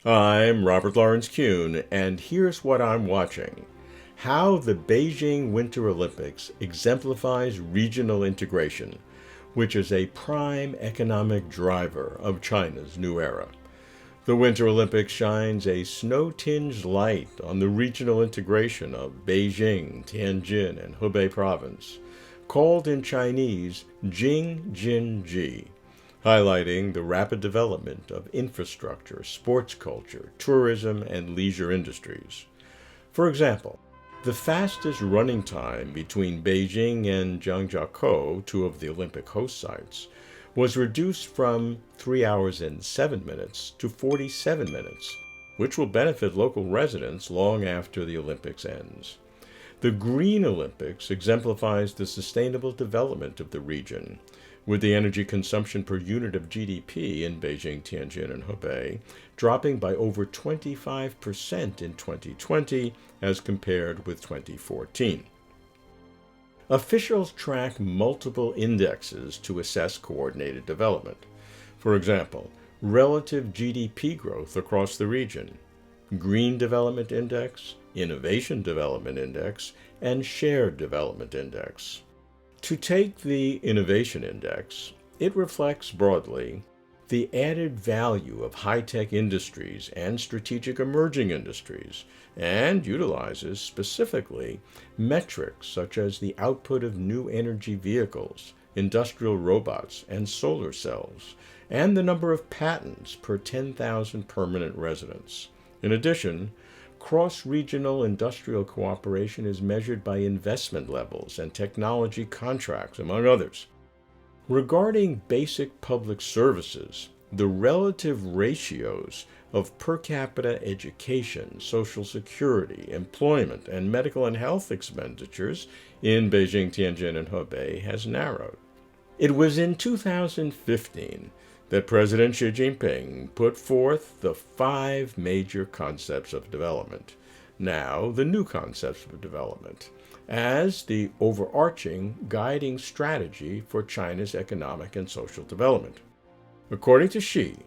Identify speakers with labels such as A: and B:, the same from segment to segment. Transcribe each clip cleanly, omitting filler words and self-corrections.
A: I'm Robert Lawrence Kuhn, and here's what I'm watching. How the Beijing Winter Olympics exemplifies regional integration, which is a prime economic driver of China's new era. The Winter Olympics shines a snow-tinged light on the regional integration of Beijing, Tianjin, and Hebei Province, called in Chinese Jing-Jin-Ji, highlighting the rapid development of infrastructure, sports culture, tourism, and leisure industries. For example, the fastest running time between Beijing and Zhangjiakou, two of the Olympic host sites, was reduced from 3 hours and 7 minutes to 47 minutes, which will benefit local residents long after the Olympics ends. The Green Olympics exemplifies the sustainable development of the region, with the energy consumption per unit of GDP in Beijing, Tianjin, and Hebei dropping by over 25% in 2020 as compared with 2014. Officials track multiple indexes to assess coordinated development. For example, relative GDP growth across the region, Green Development Index, Innovation Development Index, and Shared Development Index. To take the Innovation Index, it reflects broadly the added value of high-tech industries and strategic emerging industries, and utilizes specifically metrics such as the output of new energy vehicles, industrial robots, and solar cells, and the number of patents per 10,000 permanent residents. In addition, cross-regional industrial cooperation is measured by investment levels and technology contracts, among others. Regarding basic public services, the relative ratios of per capita education, social security, employment, and medical and health expenditures in Beijing, Tianjin, and Hebei has narrowed. It was in 2015 that President Xi Jinping put forth the 5 major concepts of development, now the new concepts of development, as the overarching guiding strategy for China's economic and social development. According to Xi,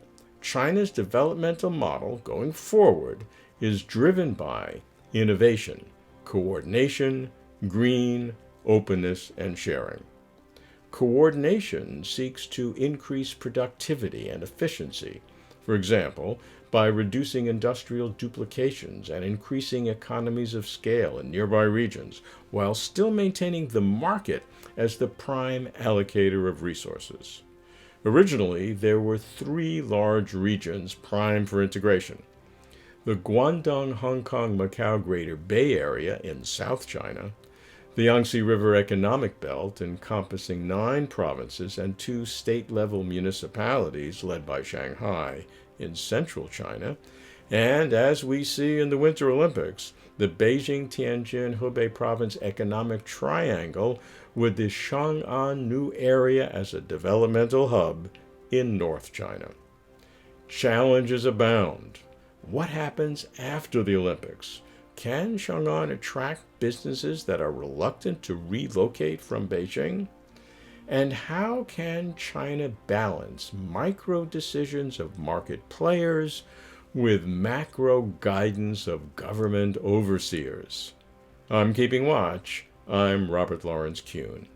A: China's developmental model going forward is driven by innovation, coordination, green, openness, and sharing. Coordination seeks to increase productivity and efficiency, for example, by reducing industrial duplications and increasing economies of scale in nearby regions, while still maintaining the market as the prime allocator of resources. Originally, there were 3 large regions primed for integration: the Guangdong-Hong Kong-Macau Greater Bay Area in South China, the Yangtze River Economic Belt encompassing 9 provinces and 2 state-level municipalities led by Shanghai in central China, and, as we see in the Winter Olympics, the Beijing-Tianjin-Hebei Province Economic Triangle with the Chang'an New Area as a developmental hub in North China. Challenges abound. What happens after the Olympics? Can Chang'an attract businesses that are reluctant to relocate from Beijing? And how can China balance micro decisions of market players with macro guidance of government overseers? I'm keeping watch. I'm Robert Lawrence Kuhn.